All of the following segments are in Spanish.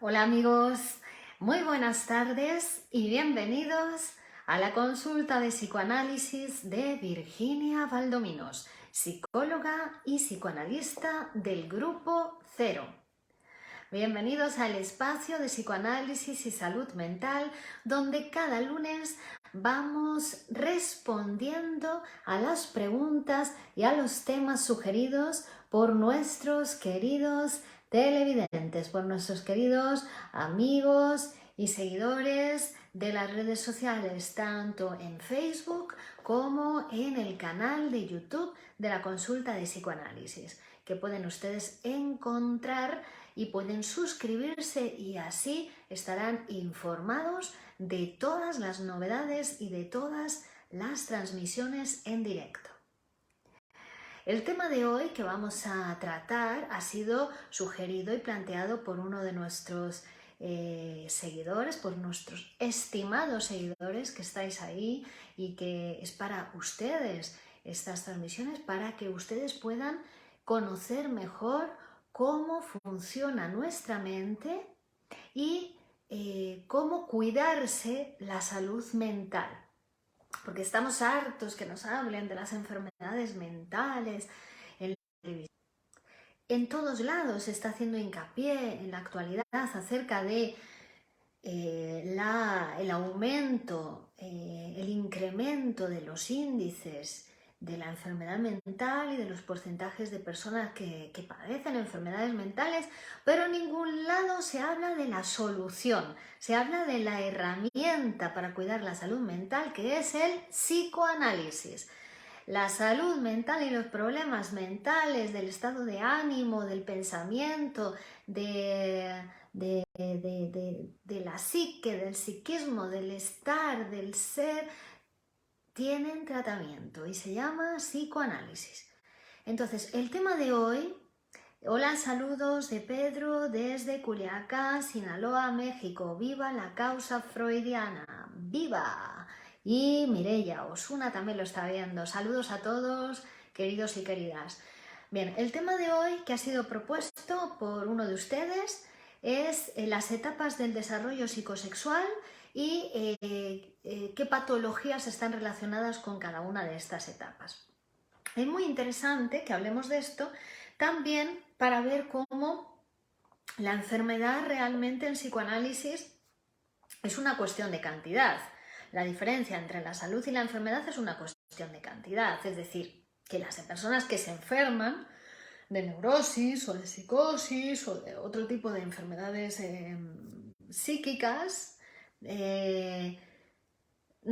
Hola amigos, muy buenas tardes y bienvenidos a la consulta de psicoanálisis de Virginia Valdominos, psicóloga y psicoanalista del Grupo Cero. Bienvenidos al espacio de psicoanálisis y salud mental, donde cada lunes vamos respondiendo a las preguntas y a los temas sugeridos por nuestros queridos televidentes, por nuestros queridos amigos y seguidores de las redes sociales, tanto en Facebook como en el canal de YouTube de la consulta de psicoanálisis, que pueden ustedes encontrar y pueden suscribirse y así estarán informados de todas las novedades y de todas las transmisiones en directo. El tema de hoy que vamos a tratar ha sido sugerido y planteado por uno de nuestros seguidores, por nuestros estimados seguidores que estáis ahí y que es para ustedes estas transmisiones, para que ustedes puedan conocer mejor cómo funciona nuestra mente y cómo cuidarse la salud mental. Porque estamos hartos que nos hablen de las enfermedades mentales. En todos lados se está haciendo hincapié en la actualidad acerca de el aumento, el incremento de los índices de la enfermedad mental y de los porcentajes de personas que padecen enfermedades mentales, pero en ningún lado se habla de la solución, se habla de la herramienta para cuidar la salud mental, que es el psicoanálisis. La salud mental y los problemas mentales del estado de ánimo, del pensamiento, de la psique, del psiquismo, del estar, del ser, tienen tratamiento y se llama psicoanálisis. Entonces, el tema de hoy, hola, saludos de Pedro desde Culiacán, Sinaloa, México. ¡Viva la causa freudiana! ¡Viva! Y Mireia Osuna también lo está viendo. Saludos a todos, queridos y queridas. Bien, el tema de hoy que ha sido propuesto por uno de ustedes es las etapas del desarrollo psicosexual y qué patologías están relacionadas con cada una de estas etapas. Es muy interesante que hablemos de esto también para ver cómo la enfermedad realmente en psicoanálisis es una cuestión de cantidad. La diferencia entre la salud y la enfermedad es una cuestión de cantidad, es decir, que las personas que se enferman de neurosis o de psicosis o de otro tipo de enfermedades psíquicas, no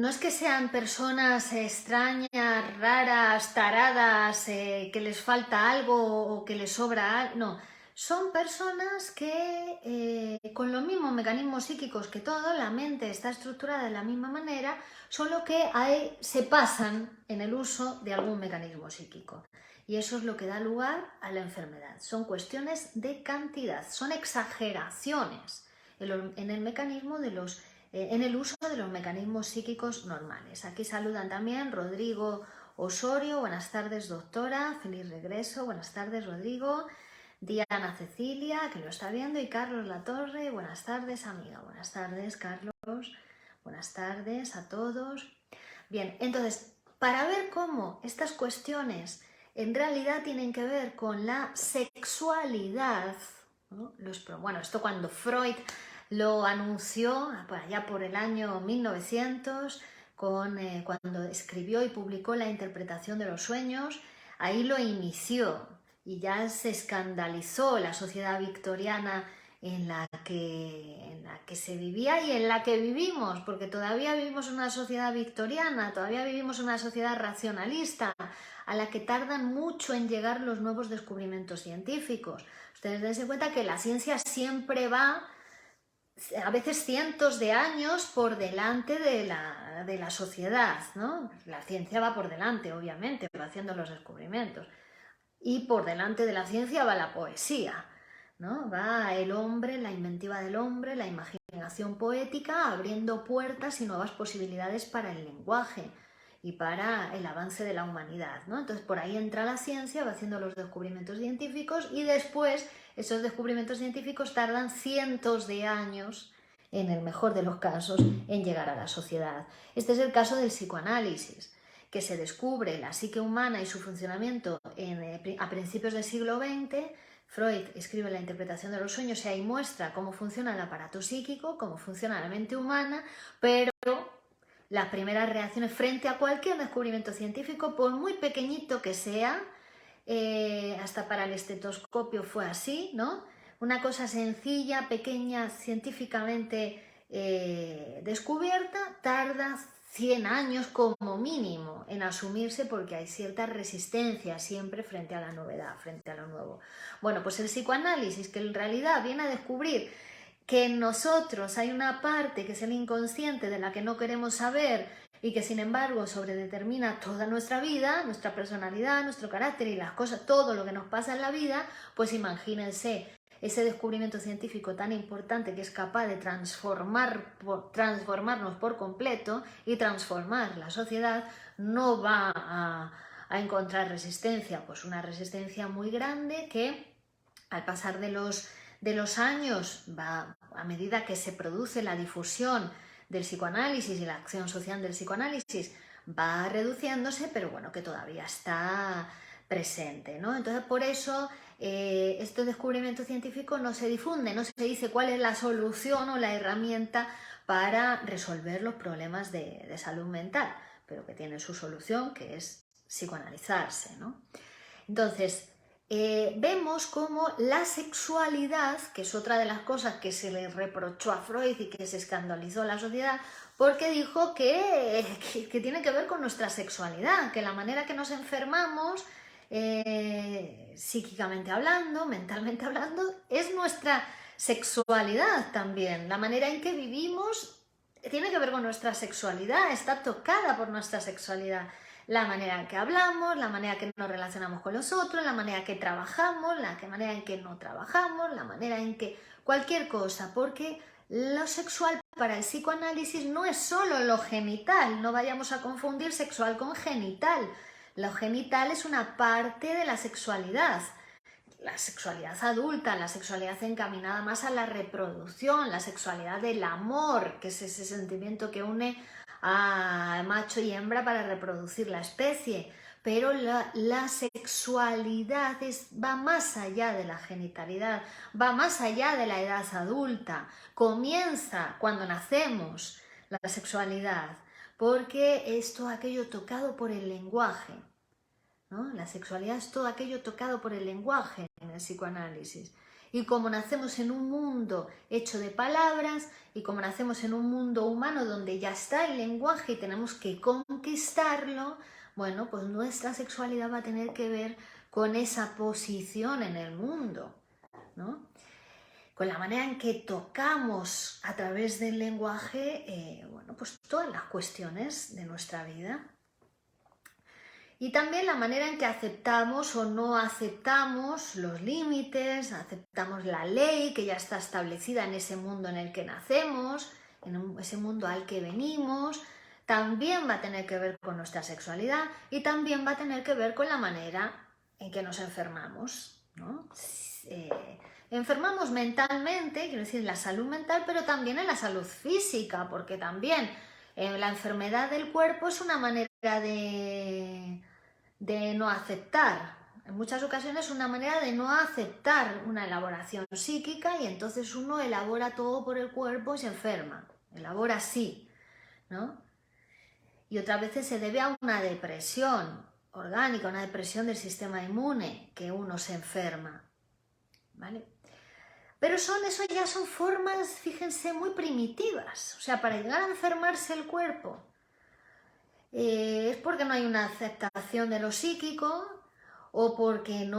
es que sean personas extrañas, raras, taradas, que les falta algo o que les sobra algo, no. Son personas que con los mismos mecanismos psíquicos que todo, la mente está estructurada de la misma manera, solo que se pasan en el uso de algún mecanismo psíquico. Y eso es lo que da lugar a la enfermedad. Son cuestiones de cantidad, son exageraciones en el mecanismo de los en el uso de los mecanismos psíquicos normales. Aquí saludan también Rodrigo Osorio, buenas tardes doctora, feliz regreso, buenas tardes Rodrigo, Diana Cecilia, que lo está viendo, y Carlos Latorre, buenas tardes amiga, buenas tardes Carlos, buenas tardes a todos. Bien, entonces, para ver cómo estas cuestiones en realidad tienen que ver con la sexualidad, ¿no? Bueno, esto cuando Freud lo anunció allá por el año 1900, cuando escribió y publicó La interpretación de los sueños, ahí lo inició y ya se escandalizó la sociedad victoriana en la que se vivía y en la que vivimos, porque todavía vivimos en una sociedad victoriana, todavía vivimos en una sociedad racionalista, a la que tardan mucho en llegar los nuevos descubrimientos científicos. Ustedes dense cuenta que la ciencia siempre va a veces cientos de años por delante de la sociedad, ¿no? La ciencia va por delante, obviamente, va haciendo los descubrimientos. Y por delante de la ciencia va la poesía, ¿no? Va el hombre, la inventiva del hombre, la imaginación poética, abriendo puertas y nuevas posibilidades para el lenguaje y para el avance de la humanidad, ¿no? Entonces por ahí entra la ciencia, va haciendo los descubrimientos científicos y después Esos descubrimientos científicos tardan cientos de años, en el mejor de los casos, en llegar a la sociedad. Este es el caso del psicoanálisis, que se descubre la psique humana y su funcionamiento a principios del siglo XX. Freud escribe la interpretación de los sueños y ahí muestra cómo funciona el aparato psíquico, cómo funciona la mente humana, pero las primeras reacciones frente a cualquier descubrimiento científico, por muy pequeñito que sea, hasta para el estetoscopio fue así, ¿no? Una cosa sencilla, pequeña, científicamente descubierta, tarda 100 años como mínimo en asumirse porque hay cierta resistencia siempre frente a la novedad, frente a lo nuevo. Bueno, pues el psicoanálisis, que en realidad viene a descubrir que en nosotros hay una parte que es el inconsciente de la que no queremos saber y que sin embargo sobredetermina toda nuestra vida, nuestra personalidad, nuestro carácter y las cosas, todo lo que nos pasa en la vida, pues imagínense ese descubrimiento científico tan importante que es capaz de transformarnos por completo y transformar la sociedad, no va a encontrar resistencia, pues una resistencia muy grande que al pasar de los años, va, a medida que se produce la difusión del psicoanálisis y la acción social del psicoanálisis, va reduciéndose, pero bueno, que todavía está presente, ¿no? Entonces, por eso este descubrimiento científico no se difunde, no se dice cuál es la solución o la herramienta para resolver los problemas de salud mental, pero que tiene su solución, que es psicoanalizarse, ¿no? Entonces, vemos cómo la sexualidad, que es otra de las cosas que se le reprochó a Freud y que se escandalizó a la sociedad, porque dijo que tiene que ver con nuestra sexualidad, que la manera que nos enfermamos, psíquicamente hablando, mentalmente hablando, es nuestra sexualidad también. La manera en que vivimos tiene que ver con nuestra sexualidad, está tocada por nuestra sexualidad. La manera en que hablamos, la manera en que nos relacionamos con los otros, la manera en que trabajamos, la manera en que no trabajamos, la manera en que cualquier cosa, porque lo sexual para el psicoanálisis no es solo lo genital, no vayamos a confundir sexual con genital. Lo genital es una parte de la sexualidad adulta, la sexualidad encaminada más a la reproducción, la sexualidad del amor, que es ese sentimiento que une a macho y hembra para reproducir la especie, pero la sexualidad va más allá de la genitalidad, va más allá de la edad adulta, comienza cuando nacemos la sexualidad, porque es todo aquello tocado por el lenguaje, ¿no? La sexualidad es todo aquello tocado por el lenguaje en el psicoanálisis. Y como nacemos en un mundo hecho de palabras y como nacemos en un mundo humano donde ya está el lenguaje y tenemos que conquistarlo, bueno, pues nuestra sexualidad va a tener que ver con esa posición en el mundo, ¿no? Con la manera en que tocamos a través del lenguaje, bueno, pues todas las cuestiones de nuestra vida. Y también la manera en que aceptamos o no aceptamos los límites, aceptamos la ley que ya está establecida en ese mundo en el que nacemos, en ese mundo al que venimos, también va a tener que ver con nuestra sexualidad y también va a tener que ver con la manera en que nos enfermamos, ¿no? Enfermamos mentalmente, quiero decir, en la salud mental, pero también en la salud física, porque también la enfermedad del cuerpo es una manera de no aceptar. En muchas ocasiones es una manera de no aceptar una elaboración psíquica y entonces uno elabora todo por el cuerpo y se enferma. Elabora así, ¿no? Y otras veces se debe a una depresión orgánica, una depresión del sistema inmune, que uno se enferma, ¿vale? Pero eso ya son formas, fíjense, muy primitivas. O sea, para llegar a enfermarse el cuerpo, es porque no hay una aceptación de lo psíquico o porque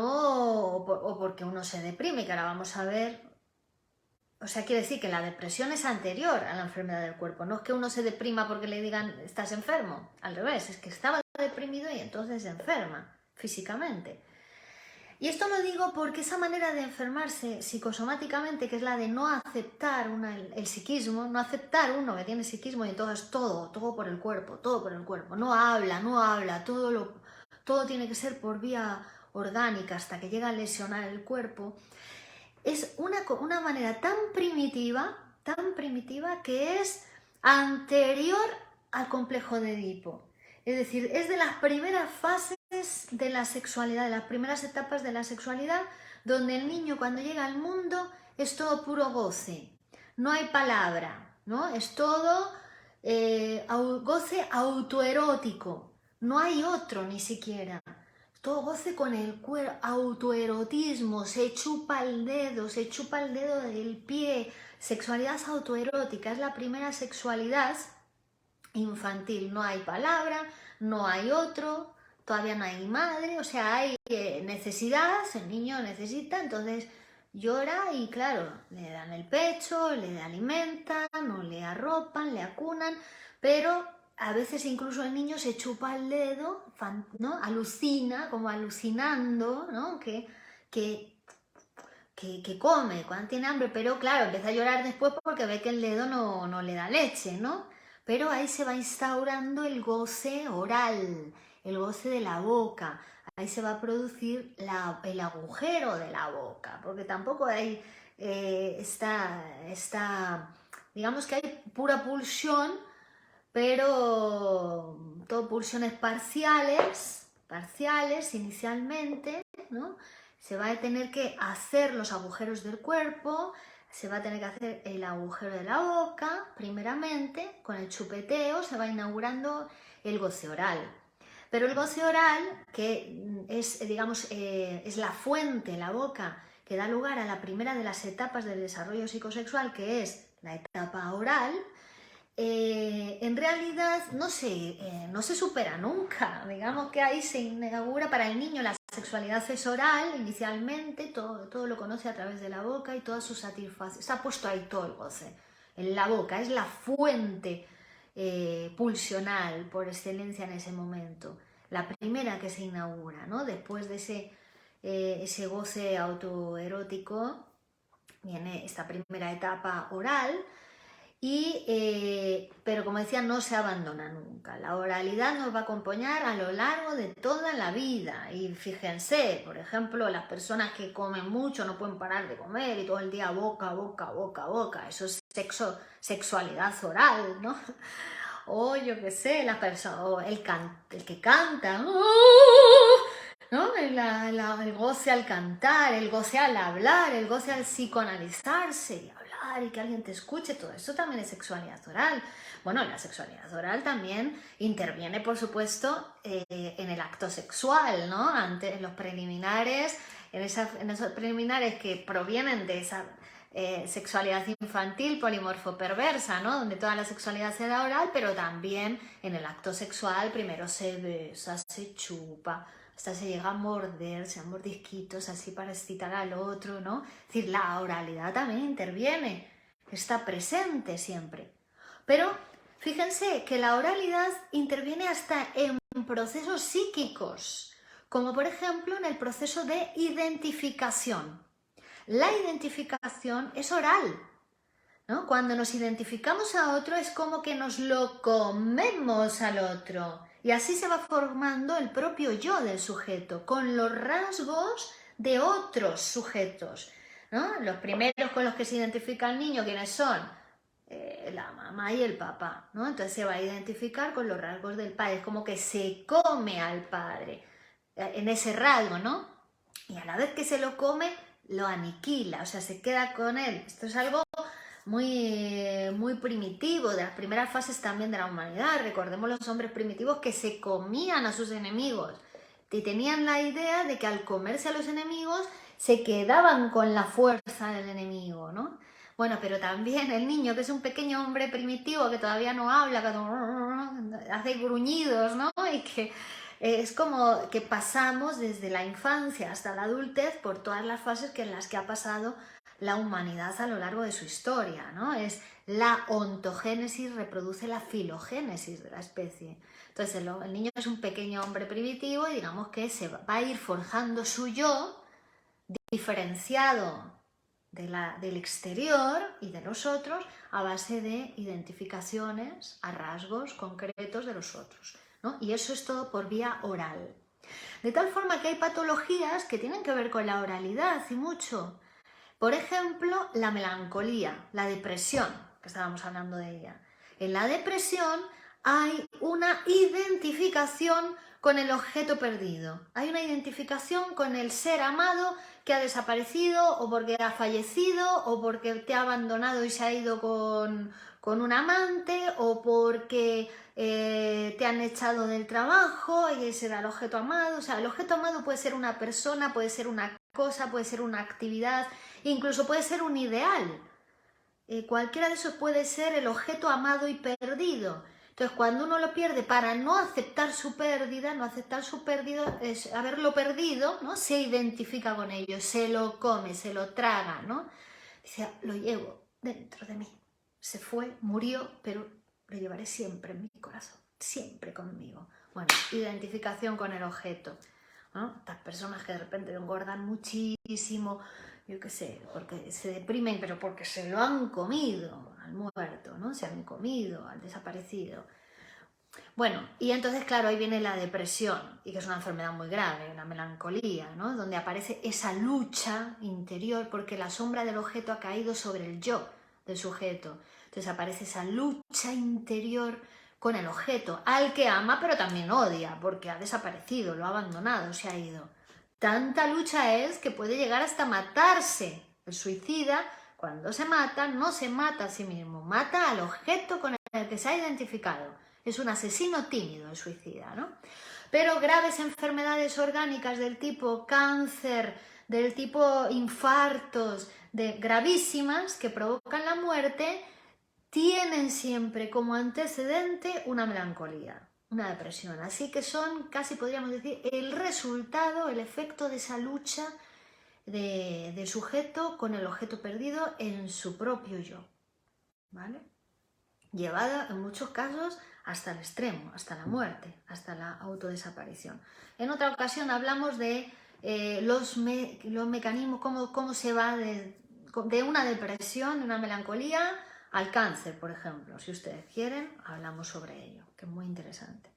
porque uno se deprime, que ahora vamos a ver. O sea, quiere decir que la depresión es anterior a la enfermedad del cuerpo. No es que uno se deprima porque le digan estás enfermo. Al revés, es que estaba deprimido y entonces se enferma físicamente. Y esto lo digo porque esa manera de enfermarse psicosomáticamente, que es la de no aceptar el psiquismo, no aceptar uno que tiene psiquismo y entonces todo por el cuerpo, no habla, todo tiene que ser por vía orgánica hasta que llega a lesionar el cuerpo. es una manera tan primitiva que es anterior al complejo de Edipo. Es decir, es de las primeras fases de la sexualidad, de las primeras etapas de la sexualidad, donde el niño cuando llega al mundo es todo puro goce, no hay palabra, ¿no? Es todo goce autoerótico, no hay otro ni siquiera. Todo goce con el cuerpo, autoerotismo, se chupa el dedo del pie, sexualidad autoerótica, es la primera sexualidad infantil, no hay palabra, no hay otro, todavía no hay madre, o sea, hay necesidad, el niño necesita, entonces llora y claro, le dan el pecho, le alimentan, o le arropan, le acunan, pero a veces incluso el niño se chupa el dedo, ¿no? Alucina, como alucinando, ¿no? que come cuando tiene hambre, pero claro, empieza a llorar después porque ve que el dedo no le da leche, ¿no? Pero ahí se va instaurando el goce oral, el goce de la boca, ahí se va a producir el agujero de la boca, porque tampoco hay digamos que hay pura pulsión, pero todo pulsiones parciales inicialmente, ¿no? Se va a tener que hacer los agujeros del cuerpo, se va a tener que hacer el agujero de la boca, primeramente, con el chupeteo se va inaugurando el goce oral. Pero el goce oral, que es, digamos, es la fuente, la boca, que da lugar a la primera de las etapas del desarrollo psicosexual, que es la etapa oral, en realidad no se supera nunca. Digamos que ahí se inaugura para el niño la sexualidad es oral inicialmente, todo lo conoce a través de la boca y toda su satisfacción. Está puesto ahí todo el goce. En la boca es la fuente pulsional por excelencia en ese momento. La primera que se inaugura, ¿no? Después de ese goce autoerótico viene esta primera etapa oral. Pero como decía, no se abandona nunca. La oralidad nos va a acompañar a lo largo de toda la vida. Y fíjense, por ejemplo, las personas que comen mucho no pueden parar de comer y todo el día boca, boca, boca, boca. Eso es sexualidad oral, ¿no? O yo qué sé, el que canta, ¿no? El goce al cantar, el goce al hablar, el goce al psicoanalizarse y hablar y que alguien te escuche, todo eso también es sexualidad oral. Bueno, la sexualidad oral también interviene, por supuesto, en el acto sexual, ¿no? En los preliminares, en esos preliminares que provienen de esa sexualidad infantil, polimorfo perversa, ¿no? Donde toda la sexualidad se da oral, pero también en el acto sexual primero se besa, se chupa, hasta se llega a morderse, a mordisquitos así para excitar al otro, ¿no? Es decir, la oralidad también interviene, está presente siempre. Pero fíjense que la oralidad interviene hasta en procesos psíquicos, como por ejemplo en el proceso de identificación. La identificación es oral, ¿no? Cuando nos identificamos a otro es como que nos lo comemos al otro. Y así se va formando el propio yo del sujeto, con los rasgos de otros sujetos, ¿no? Los primeros con los que se identifica el niño, ¿quiénes son? La mamá y el papá, ¿no? Entonces se va a identificar con los rasgos del padre, es como que se come al padre, en ese rasgo, ¿no? Y a la vez que se lo come, lo aniquila, o sea, se queda con él. Esto es algo muy primitivo, de las primeras fases también de la humanidad. Recordemos los hombres primitivos que se comían a sus enemigos y tenían la idea de que al comerse a los enemigos se quedaban con la fuerza del enemigo, ¿no? Bueno, pero también el niño, que es un pequeño hombre primitivo que todavía no habla, que hace gruñidos, ¿no? Y que es como que pasamos desde la infancia hasta la adultez por todas las fases en las que ha pasado la humanidad a lo largo de su historia, ¿no? Es la ontogénesis, reproduce la filogénesis de la especie. Entonces el niño es un pequeño hombre primitivo y digamos que se va a ir forjando su yo diferenciado del exterior y de los otros a base de identificaciones a rasgos concretos de los otros, ¿no? Y eso es todo por vía oral. De tal forma que hay patologías que tienen que ver con la oralidad y mucho. Por ejemplo, la melancolía, la depresión, que estábamos hablando de ella. En la depresión hay una identificación con el objeto perdido. Hay una identificación con el ser amado que ha desaparecido o porque ha fallecido o porque te ha abandonado y se ha ido con un amante o porque te han echado del trabajo y ese era el objeto amado. O sea, el objeto amado puede ser una persona, puede ser una cosa, puede ser una actividad, incluso puede ser un ideal. Cualquiera de esos puede ser el objeto amado y perdido. Entonces, cuando uno lo pierde, para no aceptar su pérdida, es haberlo perdido, ¿no? Se identifica con ello, se lo come, se lo traga, ¿no? Dice, lo llevo dentro de mí. Se fue, murió, pero lo llevaré siempre en mi corazón, siempre conmigo. Bueno, identificación con el objeto, ¿no? Estas personas que de repente engordan muchísimo, yo qué sé, porque se deprimen, pero porque se lo han comido al muerto, ¿no? Se han comido al desaparecido. Bueno, y entonces, claro, ahí viene la depresión, y que es una enfermedad muy grave, la melancolía, ¿no? Donde aparece esa lucha interior, porque la sombra del objeto ha caído sobre el yo del sujeto. Entonces aparece esa lucha interior con el objeto, al que ama, pero también odia, porque ha desaparecido, lo ha abandonado, se ha ido. Tanta lucha es que puede llegar hasta matarse. El suicida, cuando se mata, no se mata a sí mismo, mata al objeto con el que se ha identificado. Es un asesino tímido el suicida, ¿no? Pero graves enfermedades orgánicas del tipo cáncer, del tipo infartos, gravísimas que provocan la muerte, tienen siempre como antecedente una melancolía, una depresión. Así que son, casi podríamos decir, el resultado, el efecto de esa lucha del sujeto con el objeto perdido en su propio yo, ¿vale? Llevada en muchos casos hasta el extremo, hasta la muerte, hasta la autodesaparición. En otra ocasión hablamos de los mecanismos, cómo se va de una depresión, de una melancolía, al cáncer, por ejemplo. Si ustedes quieren, hablamos sobre ello, que es muy interesante.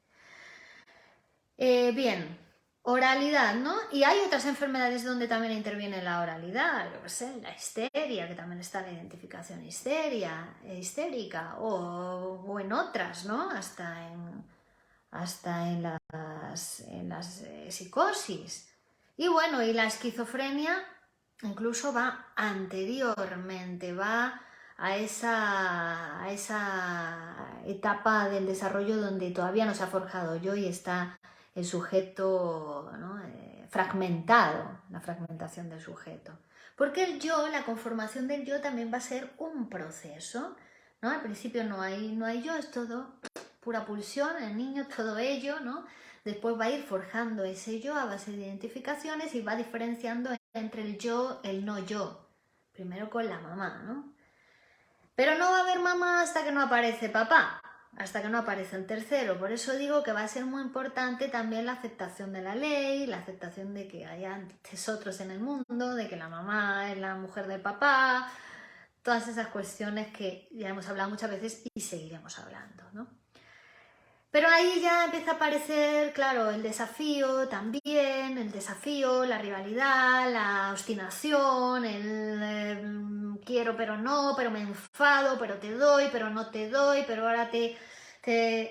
Bien, oralidad, ¿no? Y hay otras enfermedades donde también interviene la oralidad, yo qué sé, la histeria, que también está la identificación histérica, o en otras, ¿no? Hasta en las psicosis. Y bueno, y la esquizofrenia incluso va anteriormente, va a esa etapa del desarrollo donde todavía no se ha forjado yo y está el sujeto, ¿no? Fragmentado, la fragmentación del sujeto. Porque el yo, la conformación del yo también va a ser un proceso, ¿no? Al principio no hay yo, es todo pura pulsión, el niño, todo ello, ¿no? Después va a ir forjando ese yo a base de identificaciones y va diferenciando entre el yo, el no yo. Primero con la mamá, ¿no? Pero no va a haber mamá hasta que no aparece papá, hasta que no aparece el tercero. Por eso digo que va a ser muy importante también la aceptación de la ley, la aceptación de que haya antes otros en el mundo, de que la mamá es la mujer del papá, todas esas cuestiones que ya hemos hablado muchas veces y seguiremos hablando, ¿no? Pero ahí ya empieza a aparecer, claro, el desafío también, la rivalidad, la obstinación, el quiero pero no, pero me enfado, pero te doy, pero no te doy, pero ahora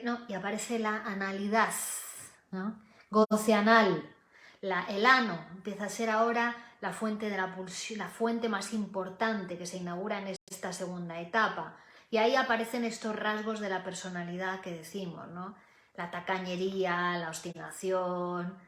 no, y aparece la analidad, ¿no? Goce anal, el ano, empieza a ser ahora la fuente de la pulsión, la fuente más importante que se inaugura en esta segunda etapa. Y ahí aparecen estos rasgos de la personalidad que decimos, ¿no? La tacañería, la obstinación.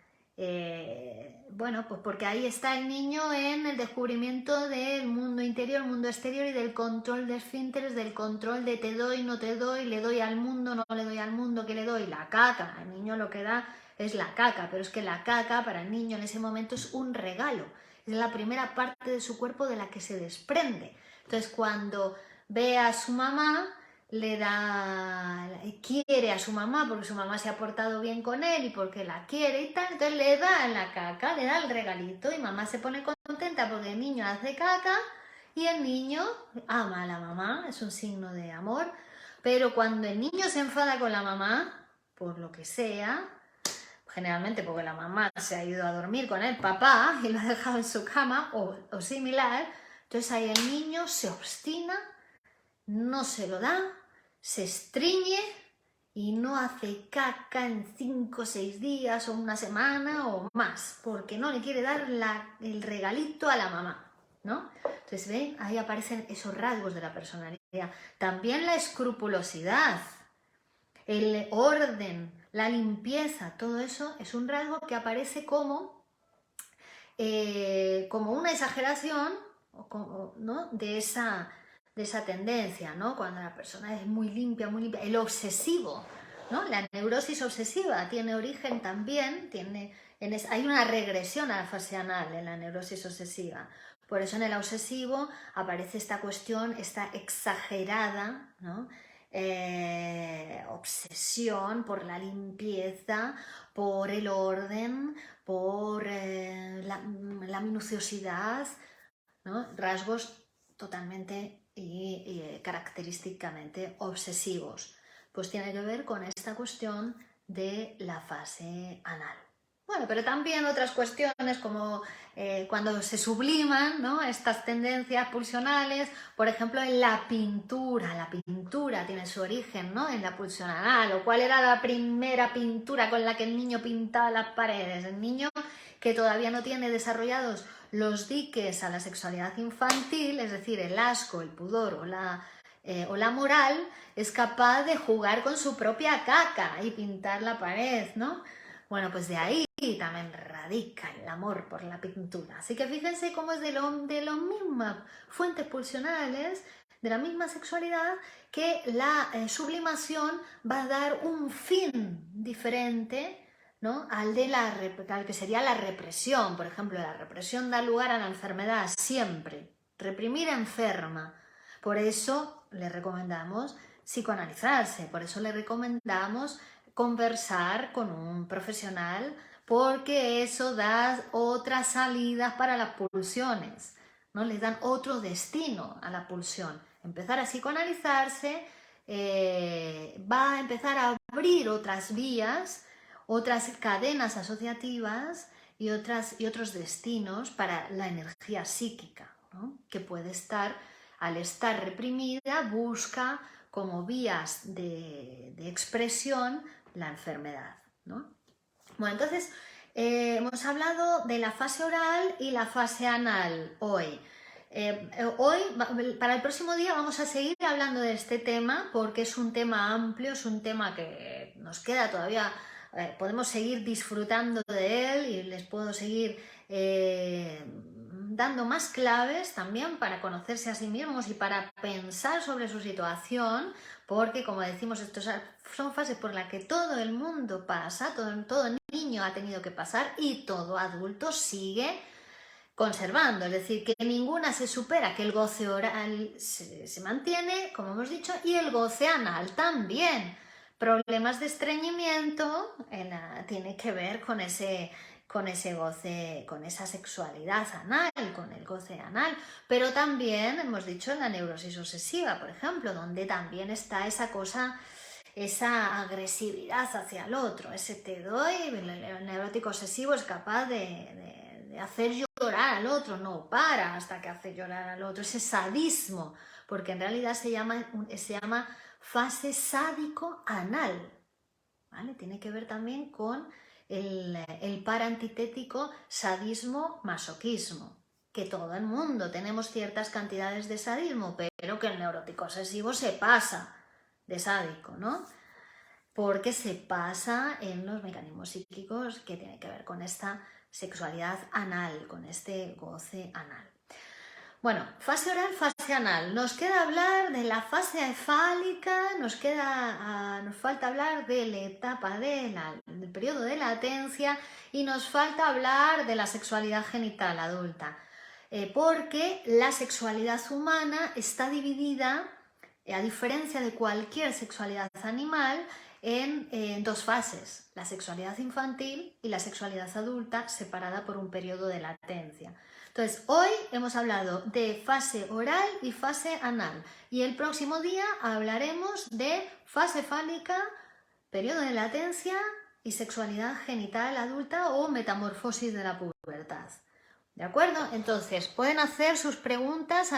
Bueno, pues porque ahí está el niño en el descubrimiento del mundo interior, mundo exterior y del control de esfínteres, del control de te doy, no te doy, le doy al mundo, no le doy al mundo, ¿qué le doy? La caca. El niño lo que da es la caca, pero es que la caca para el niño en ese momento es un regalo. Es la primera parte de su cuerpo de la que se desprende. Entonces, cuando ve a su mamá, quiere a su mamá porque su mamá se ha portado bien con él y porque la quiere y tal, entonces le da la caca, le da el regalito y mamá se pone contenta porque el niño hace caca y el niño ama a la mamá, es un signo de amor, pero cuando el niño se enfada con la mamá, por lo que sea, generalmente porque la mamá se ha ido a dormir con el papá y lo ha dejado en su cama o similar, Entonces ahí el niño se obstina, no se lo da, se estriñe y no hace caca en 5 o 6 días o una semana o más, porque no le quiere dar el regalito a la mamá, ¿no? Entonces, ¿ven? Ahí aparecen esos rasgos de la personalidad. También la escrupulosidad, el orden, la limpieza, todo eso es un rasgo que aparece como una exageración, ¿no? de esa tendencia, ¿no? Cuando la persona es muy limpia, el obsesivo, ¿no? La neurosis obsesiva tiene origen también, hay una regresión a la fase anal en la neurosis obsesiva. Por eso en el obsesivo aparece esta cuestión, esta exagerada, ¿no? Obsesión por la limpieza, por el orden, por la minuciosidad, ¿no? Rasgos totalmente y característicamente obsesivos. Pues tiene que ver con esta cuestión de la fase anal. Bueno, pero también otras cuestiones como cuando se subliman, ¿no? Estas tendencias pulsionales, por ejemplo en la pintura tiene su origen, ¿no? En la pulsión anal. ¿O cuál era la primera pintura con la que el niño pintaba las paredes? El niño que todavía no tiene desarrollados los diques a la sexualidad infantil, es decir, el asco, el pudor o la moral, es capaz de jugar con su propia caca y pintar la pared, ¿no? Bueno, pues de ahí también radica el amor por la pintura. Así que fíjense cómo es de las mismas fuentes pulsionales, de la misma sexualidad, que la sublimación va a dar un fin diferente, ¿no? al que sería la represión. Por ejemplo, la represión da lugar a la enfermedad siempre. Reprimir enferma. Por eso le recomendamos psicoanalizarse, por eso le recomendamos conversar con un profesional, porque eso da otras salidas para las pulsiones, ¿no? Les dan otro destino a la pulsión. Empezar a psicoanalizarse va a empezar a abrir otras vías, otras cadenas asociativas y otros destinos para la energía psíquica, ¿no? Que puede estar, al estar reprimida, busca como vías de expresión la enfermedad, ¿no? Bueno, entonces hemos hablado de la fase oral y la fase anal hoy. Hoy, para el próximo día, vamos a seguir hablando de este tema porque es un tema amplio, es un tema que nos queda todavía, podemos seguir disfrutando de él y les puedo seguir dando más claves también para conocerse a sí mismos y para pensar sobre su situación, porque como decimos, estas son fases por las que todo el mundo pasa, todo niño ha tenido que pasar y todo adulto sigue conservando, es decir, que ninguna se supera, que el goce oral se mantiene, como hemos dicho, y el goce anal también. Problemas de estreñimiento tiene que ver con ese goce, con esa sexualidad anal, con el goce anal, pero también hemos dicho en la neurosis obsesiva, por ejemplo, donde también está esa cosa, esa agresividad hacia el otro, ese te doy, el neurótico obsesivo es capaz de hacer llorar al otro, no para hasta que hace llorar al otro, ese sadismo, porque en realidad se llama fase sádico-anal, ¿vale? Tiene que ver también con el par antitético sadismo-masoquismo, que todo el mundo tenemos ciertas cantidades de sadismo, pero que el neurótico obsesivo se pasa de sádico, ¿no? Porque se pasa en los mecanismos psíquicos que tienen que ver con esta sexualidad anal, con este goce anal. Bueno, fase oral, fase anal. Nos queda hablar de la fase fálica, nos falta hablar de la etapa del periodo de latencia y nos falta hablar de la sexualidad genital adulta, porque la sexualidad humana está dividida, a diferencia de cualquier sexualidad animal, en dos fases, la sexualidad infantil y la sexualidad adulta, separada por un periodo de latencia. Entonces, hoy hemos hablado de fase oral y fase anal y el próximo día hablaremos de fase fálica, periodo de latencia y sexualidad genital adulta o metamorfosis de la pubertad. ¿De acuerdo? Entonces, pueden hacer sus preguntas,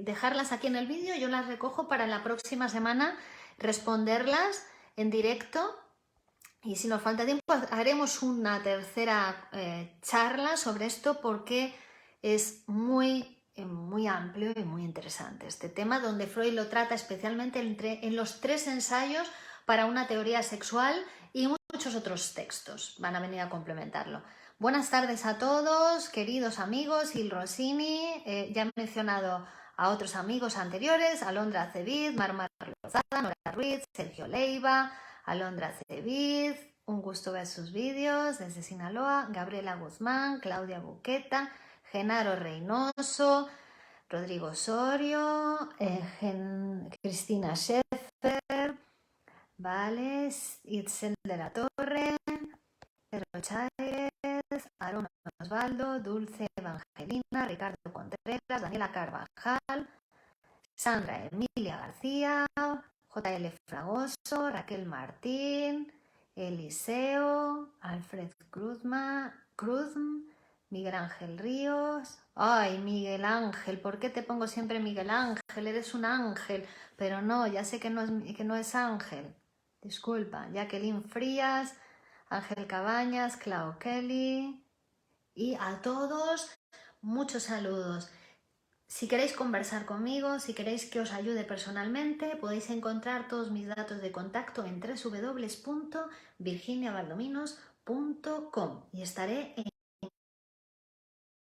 dejarlas aquí en el vídeo, yo las recojo para la próxima semana responderlas en directo. Y si nos falta tiempo, haremos una tercera charla sobre esto porque es muy amplio y muy interesante este tema, donde Freud lo trata especialmente en los 3 ensayos para una teoría sexual y muchos otros textos van a venir a complementarlo. Buenas tardes a todos, queridos amigos. Gil Rossini, ya he mencionado a otros amigos anteriores, Alondra Cevit, Marmar Lozada, Nora Ruiz, Sergio Leiva, Alondra Cevit, un gusto ver sus vídeos desde Sinaloa, Gabriela Guzmán, Claudia Buqueta, Genaro Reynoso, Rodrigo Osorio, Cristina Scheffer, vale, Itzel de la Torre, Pedro Chávez, Aaron Osvaldo, Dulce Evangelina, Ricardo Contreras, Daniela Carvajal, Sandra Emilia García, JL Fragoso, Raquel Martín, Eliseo, Alfred Cruz, Miguel Ángel Ríos. Ay, Miguel Ángel, ¿por qué te pongo siempre Miguel Ángel? Eres un ángel. Pero no, ya sé que no es Ángel. Disculpa. Jacqueline Frías, Ángel Cabañas, Clau Kelly. Y a todos, muchos saludos. Si queréis conversar conmigo, si queréis que os ayude personalmente, podéis encontrar todos mis datos de contacto en www.virginiabaldominos.com y estaré